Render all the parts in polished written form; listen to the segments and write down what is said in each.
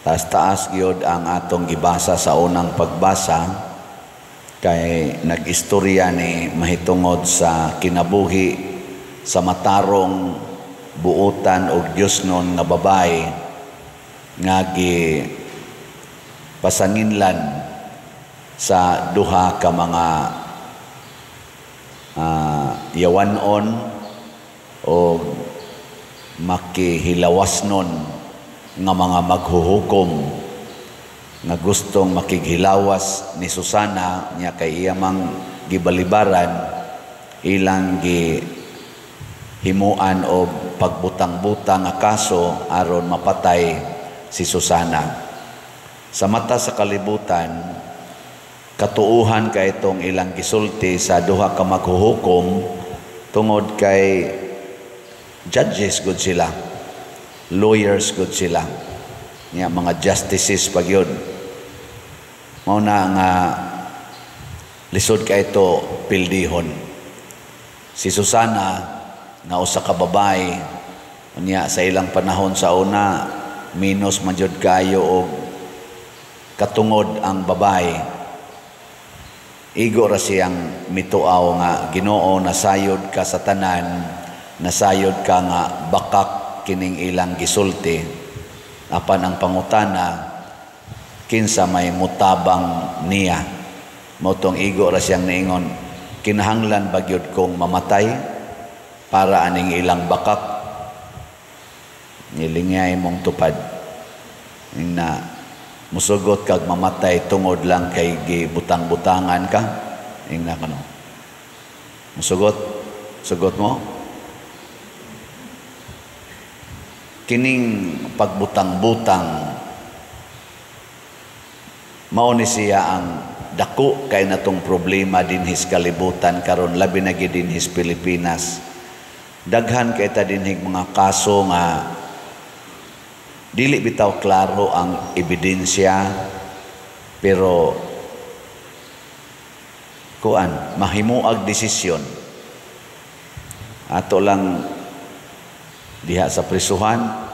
Taas-taas gyud ang atong gibasa sa unang pagbasa kay nag-istorya ni mahitungod sa kinabuhi sa matarong buutan og Diosnon nga babae nga pasanginlan sa duha ka mga yawanon o makihilawasnon nga mga maghuhukom nga gustong makighilawas ni Susana niya kay iyamang gibalibaran ilang himuan o pagbutang-butang nga kaso aron mapatay si Susana. Sa mata sa kalibutan, katuuhan kay itong ilang gisulti sa duha ka maghuhukom tungod kay judges good sila, lawyers good sila, nga mga justices pag yun. Mauna nga lisod ka ito pildihon. Si Susana nga usa ka babae unya sa ilang panahon sa una minus manjud kayo og katungod ang babae. Igo ra siyang mituaw nga Ginoo, nasayod ka sa tanan, nasayod ka nga bakak kining ilang gisulti. Apan ang pangutana kinsa may mutabang niya. Motong igo ra siyang niingon, kinahanglan ba gyud kong mamatay para aning ilang bakak? Nilingay mong tupad na musugot kag mamatay tungod lang kay gibutang-butangan ka. Ingna kano. Sugot mo? Kining pagbutang-butang mao ni siya ang dako kay natong problema dinhis kalibutan karon, labi na gid dinhis Pilipinas. Daghan kay ta dinhig mga kaso nga dili bitaw klaro ang ebidensya, pero mahimuag desisyon. Ato lang diha sa prisuhan,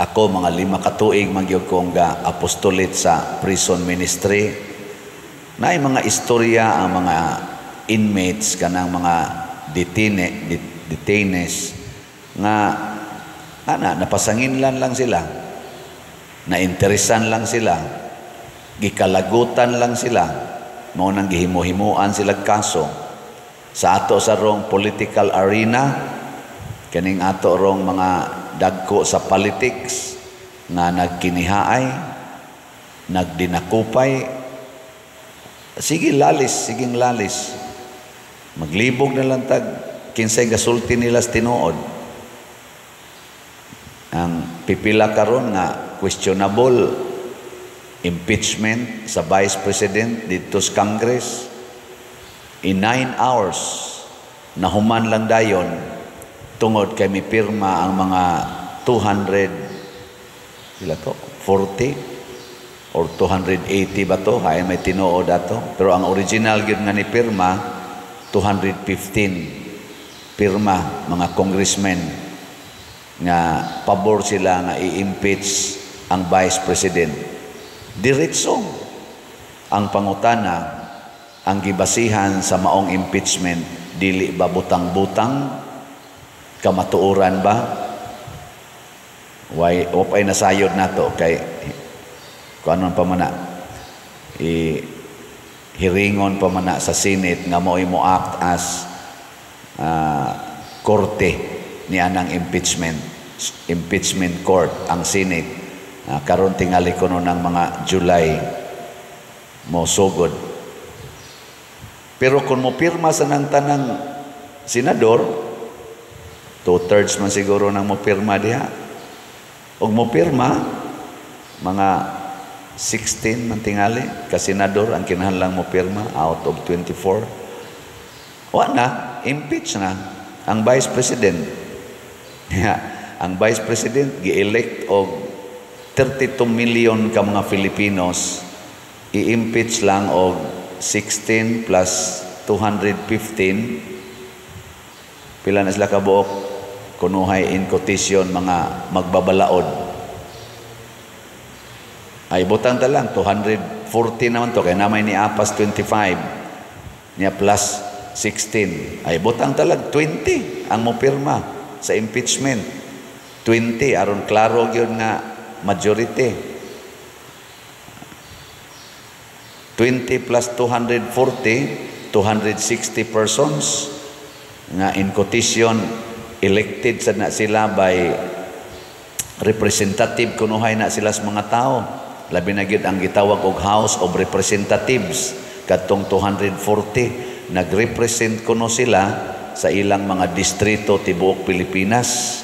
ako mga 5 ka tuig magyud kong apostolate sa prison ministry. Naay mga istorya ang mga inmates kanang mga detainees nga napasanginlan lang sila, nainteresan lang sila, gikalagutan lang sila, mao nang gihimo-himuan sila kaso. Sa ato sa rong political arena, kaning ato rong mga dagko sa politics nga nagkinihaay, nagdinakupay, sige lalis. Maglibog na lang tag kinsay gasulti nila sa tinuod. Ang pipila karon nga questionable impeachment sa Vice President dito sa Congress, in 9 hours nahuman lang dayon tungod kay mipirma ang mga 240 or 280 ba to? Hay may tinuod ato. Pero ang original gyud nga ni pirma 215 pirma mga congressmen nga pabor sila nga i-impeach ang Vice President. Diretso ang pangutana, ang gibasihan sa maong impeachment dili ba butang-butang, kamatuoran ba? Wapay nasayod nato kay kuanon pa man hiringon pa man sa Senate nga mo act as korte ni anang impeachment court ang Senate. Karon tingali ko ng mga July mo sugod. Pero kung mo pirma sa nang tanang senador, 2/3 man siguro nang mo pirma diha. Og mo pirma mga 16 man tingali ka senador ang kinahanglan mo pirma out of 24. Impeach na ang Vice President. Ang Vice President gi-elect og 32 million ka mga Filipinos, i-impeach lang og 16 plus 215, pila na sila kabuok, kunuhay in quotation mga magbabalaod. Ay butang ta lang 240 naman to kay namay ni Apas 25 niya plus 16 ay butang talag 20 ang mopirma sa impeachment 20 aron klaro gyud nga majority 20 plus 240 260 persons nga in quotation elected sa na sila by representative kunuhay na sila sa mga tao labi na gyud ang gitawag og House of Representatives katong 240 nagrepresent kuno sila sa ilang mga distrito tibuok Pilipinas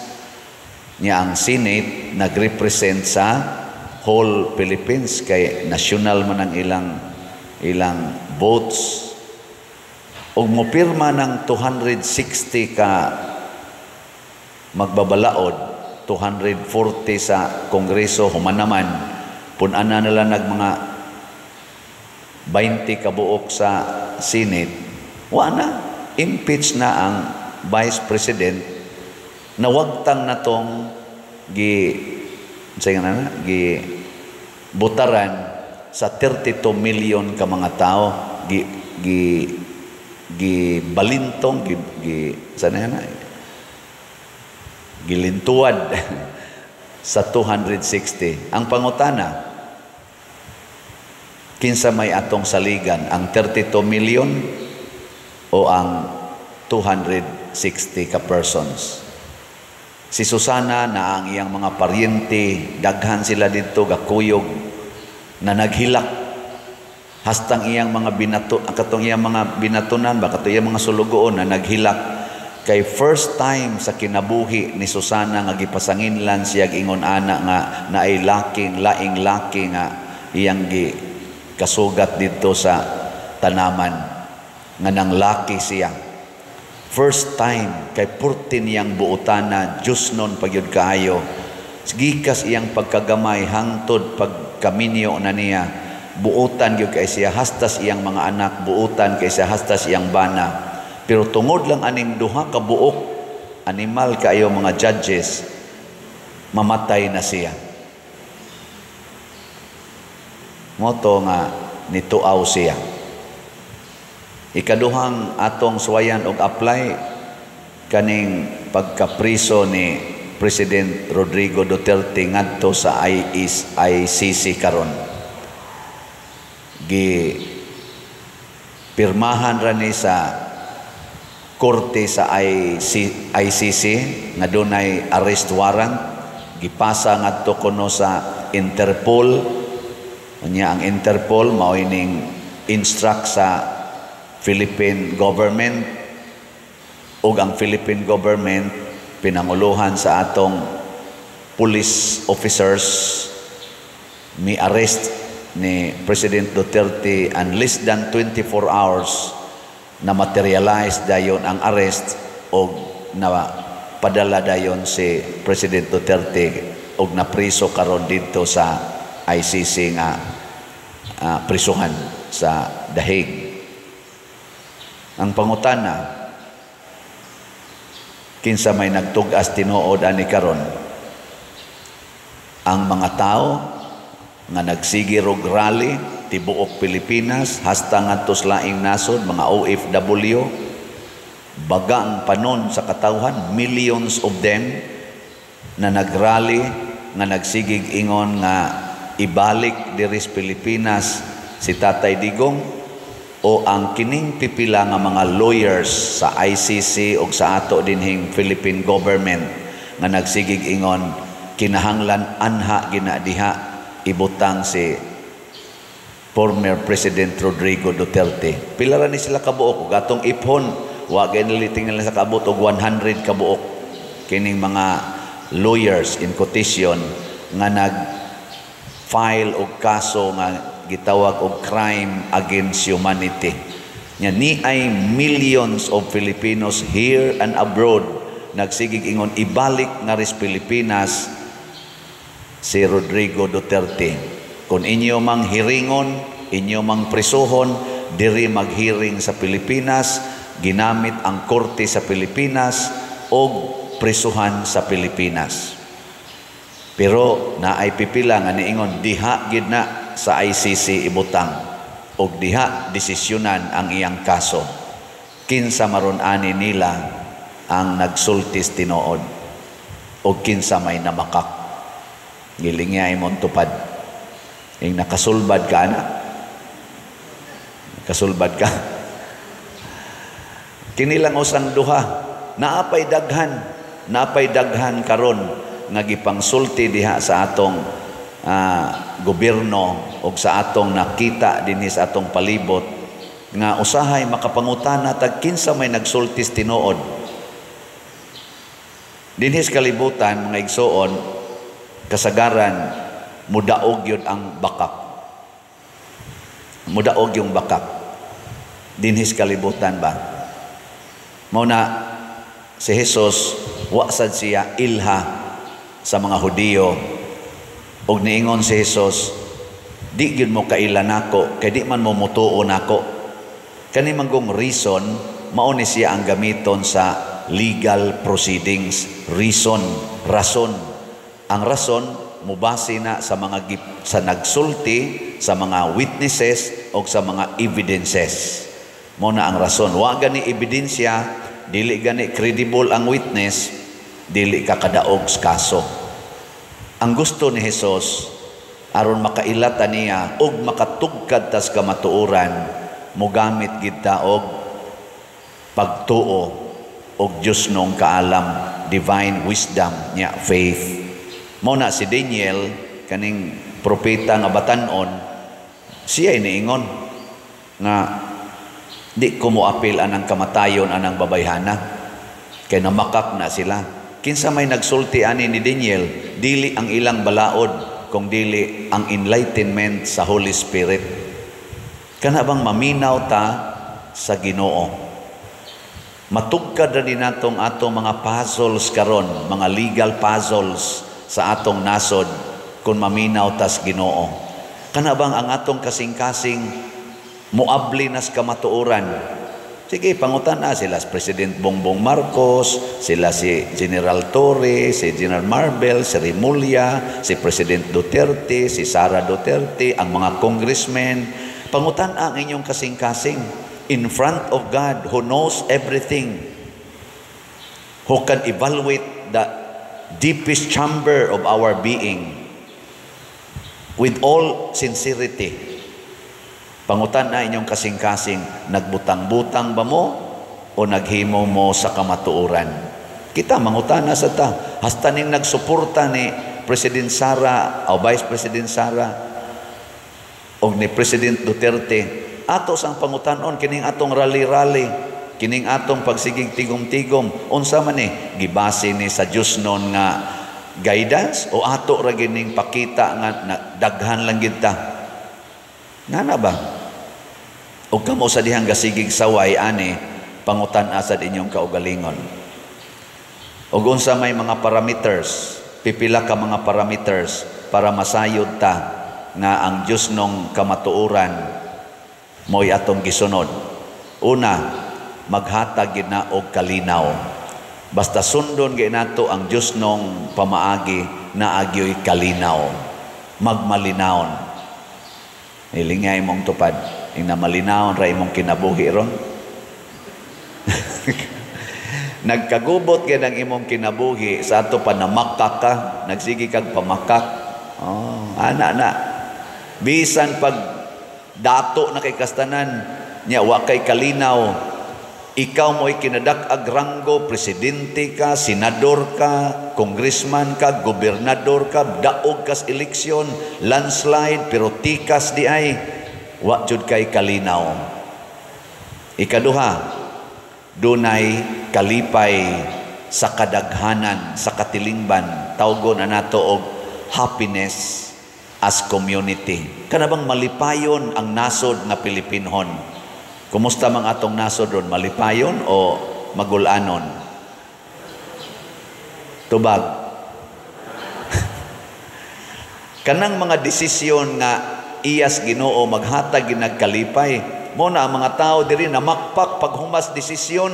nya ang Senate nagrepresent sa whole Philippines kay national man ang ilang votes ug mopirma ng 260 ka magbabalaod 240 sa Kongreso human naman pun-ana nila nag mga 20 kabuok sa Senate wa na impeach na ang Vice President na wagtang natong gi butaran sa 32 million ka mga tao balintong gilintuad sa 260 ang pangutana kinsa may atong saligan ang 32 million o ang 260 ka persons si Susana na ang iyang mga paryente daghan sila dito gakuyog na naghilak hastang iyang mga katong iyang mga binatunan ba katong iyang mga sulugoon na naghilak kay first time sa kinabuhi ni Susana nga gipasanginlan siya ingon ana nga naay laing laki nga iyang kasugat dito sa tanaman nga nang laki siya first time kay 14 niyang buotana Diyos nun pagyud kaayo gikas iyang pagkagamay hangtod pagkaminyo na niya buutan gyud kay siya hastas iyang mga anak buutan kay siya hastas iyang bana pero tungod lang aning duha ka buok animal kaayo mga judges mamatay na siya moto nga nituaw siya ikaduhang atong suwayan og apply kaning pagkapriso ni President Rodrigo Duterte ngadto sa ICC karon pirmahan ra ni sa korte sa ICC nga dunay arrest warrant gipasa ngadto kuno sa Interpol nya ang Interpol mao ining instruct sa Philippine government ug ang Philippine government pinanguluhan sa atong police officers mi arrest ni President Duterte and less than 24 hours na materialize dayon ang arrest o na padala dayon si President Duterte og napriso karon dito sa ICC nga prisuhan sa The Hague. Ang pangutana kinsa may nagtug-as tinuod ani karon ang mga tao nga nagsige og rally tibuok Pilipinas hasta ngadto sa laing nasod mga OFW baga ang panon sa katawhan millions of them na nagrally nga nagsigig ingon nga ibalik diri sa Pilipinas si Tatay Digong o ang kining pipila nga mga lawyers sa ICC o sa ato dinhing Philippine government nga nagsigig ingon kinahanglan anha ginadiha ibutang si former President Rodrigo Duterte. Pila ra ni sila kabuok gatong iphon wa giniliting nila sa kaabot og 100 kabuok kining mga lawyers in quotation nga nag-file og kaso nga gitawag og crime against humanity. Nya ni ay millions of Filipinos here and abroad nagsigig ingon ibalik nga ris Pilipinas si Rodrigo Duterte. Kung inyo mang hiringon, inyo mang prisuhon, diri maghiring sa Pilipinas, ginamit ang korte sa Pilipinas o prisuhan sa Pilipinas. Pero naay pipila nga niingon diha gid na sa ICC ibutang og diha desisyonan ang iyang kaso. Kinsa maron ani nila ang nagsultis tinuod o kinsa may namakak. Gilingya imong tupad. Ing nakasulbad ka na. Kasulbad ka. Kinilang usang duha. Naapay daghan karon nga gipangsulti diha sa atong gobyerno o sa atong nakita dinhi sa atong palibot nga usahay makapangutana tag kinsa may nagsultis tinuod. Dinhi sa kalibutan mga igsoon, kasagaran mudaog yun ang bakak. Mudaog yung bakak. Dinhi sa kalibutan ba? Muna si Jesus wasad siya ilha sa mga Hudiyo og niingon si Jesus, di gyud mo kailan nako kay di man mo mutuon nako. Kani manggong reason mao ni siya ang gamiton sa legal proceedings. Rason. Ang rason mubase na sa mga sa nagsulti, sa mga witnesses o sa mga evidences. Mao na ang rason. Wa gani ebidensya, dili gani credible ang witness, dili ka kadaog sa kaso. Ang gusto ni Jesus aron makailata niya og makatugkad tas kamatuoran, mogamit gid ta og pagtuo og Dios nung kaalam, divine wisdom niya, faith. Mao na si Daniel kaning propeta nga batan-on, siya iniingon nga di ko mo apil anang kamatayon anang babayhana kay namakak na sila. Kinsa may nagsulti ani ni Daniel, dili ang ilang balaod kung dili ang enlightenment sa Holy Spirit. Kana bang maminaw ta sa Ginoo. Matugkad na din natong atong mga puzzles karon, mga legal puzzles sa atong nasod kung maminaw tas Ginoo. Kana bang ang atong kasing-kasing muabli nas kamatuoran? Sige, pangutan na sila si President Bongbong Marcos, sila si General Torre, si General Marvel, si Rimulya, si President Duterte, si Sara Duterte, ang mga congressmen. Pangutan ang inyong kasing-kasing in front of God who knows everything, who can evaluate the deepest chamber of our being with all sincerity. Pangutan na inyong kasing-kasing, nagbutang-butang ba mo o naghimo mo sa kamatuoran? Kita mangutan na sa ta. Hasta ning nagsuporta ni President Sara o Vice President Sara o ni President Duterte, ato sang pangutanon kining atong rally-rally, kining atong pagsigig tigom-tigom, unsa man ni gibase ni sa Dios non nga guidance o ato ra gining pakita nga daghan lang gid ta. Ngana ba? O kamo sa dihang gasigig saway ani pangutan asad inyong kaugalingon. O unsa may mga parameters, pipila ka mga parameters para masayod ta nga ang Dios nong kamatuoran mo'y atong gisunod. Una, maghatag gid na og kalinaw. Basta sundon gid nato ang Dios nong pamaagi na agyoy kalinaw. Magmalinaon. Ilingay mong tupad. Ing na malinaon ra imong kinabuhi ron. Nagkagubot gid ang imong kinabuhi sa ato pa namakak ka, nagsigi kag pamakak. Ana. Bisan pag dato na kay kastanan nya wa kay kalinaw, ikaw mo'y kinadak-ag ranggo, presidente ka, senador ka, congressman ka, gobernador ka, daog kas eleksyon, landslide, pero tikas di ay wa jud kay kalinaw. Ikaduha, dunay kalipay sa kadaghanan, sa katilingban, tawgon na nato og happiness as community. Kana bang malipayon ang nasod nga Pilipinhon? Kumusta mang atong nasod ron? Malipayon o magulanon? Tubag. Kanang mga desisyon nga iyas Ginoo maghatag ginagkalipay, mo na ang mga tao diri namakpak paghumas desisyon.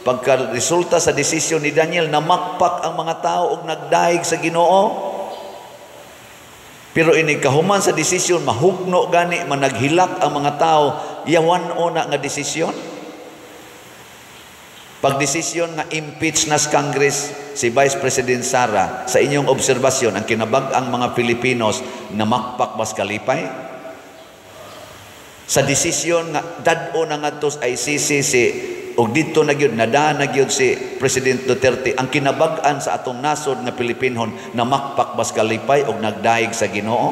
Pagka resulta sa desisyon ni Daniel, namakpak ang mga tao og nagdaig sa Ginoo. Pero ini kahuman sa desisyon, mahugno gani, managhilak ang mga tao, yawan o na nga desisyon. Pagdesisyon nga impeach nas Congress si Vice President Sara, sa inyong obserbasyon, ang kinabag-ang mga Pilipinos na makpak bas kalipay? Sa desisyon nga dad-o na nga tos ICC si og dito na gyud nadaan na gyud si President Duterte, ang kinabag-an sa atong nasod nga Pilipinhon na makpak bas kalipay og nagdaig sa Ginoo.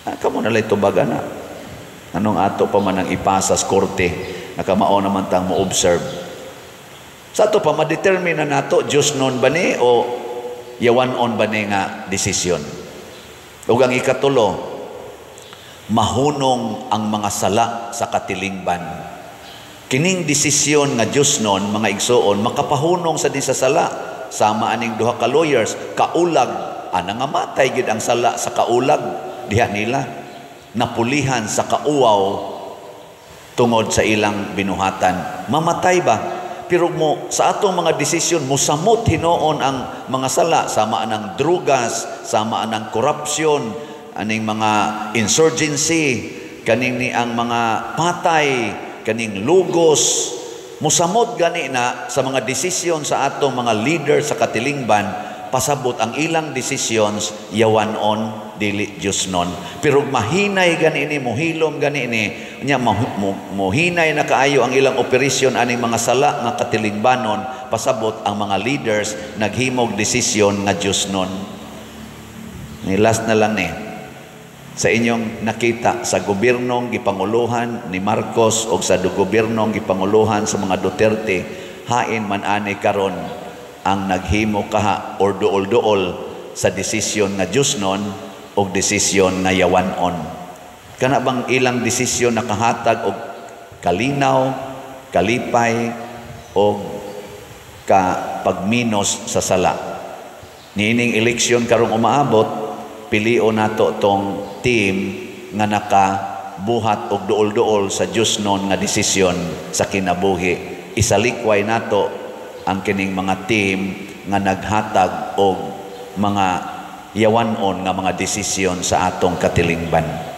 Kamo na lay tubaga na. Anong ato pa man ang ipasa sa korte, nakamao naman tang mo observe. Sa ato pa ma-determine na nato Diyos non ba ni o yawan on ba ni nga desisyon. Ug ang ikatulo, mahunong ang mga sala sa katilingban. Kining desisyon nga Diyos nun, mga igsoon, makapahunong sa sala. Sama aning duha ka lawyers, kaulag, nga matay gid ang sala sa kaulag, diha nila. Napulihan sa kauaw tungod sa ilang binuhatan. Mamatay ba? Pero mo, sa atong mga desisyon, musamot hinoon ang mga sala, sama anang drugas, sama anang korupsyon, aning mga insurgency, kaning ni ang mga patay, kaning lugos, musamot gani na sa mga desisyon sa atong mga leader sa katilingban, pasabot ang ilang decisions yawanon dili Diyos non. Pero mahinay gani ni, mohilom gani ni, nya mohinay na kaayo ang ilang operasyon aning mga sala nga katilingbanon, pasabot ang mga leaders naghimog desisyon nga Diyos non. Ni last na lang ni, sa inyong nakita sa gobernong gipanguluhan ni Marcos o sa gobernong gipanguluhan sa mga Duterte, hain man ani karon ang naghimo kaha or duol-duol sa desisyon nga Diyos non o desisyon nga yawanon. Kana bang ilang desisyon nakahatag og kalinaw, kalipay o pagminos sa sala. Niining eleksyon karong umaabot, pilion nato tong team nga nakabuhat og duol-duol sa Diyos non nga desisyon sa kinabuhi. Isalikway nato ang kining mga team nga naghatag og mga yawanon nga mga desisyon sa atong katilingban.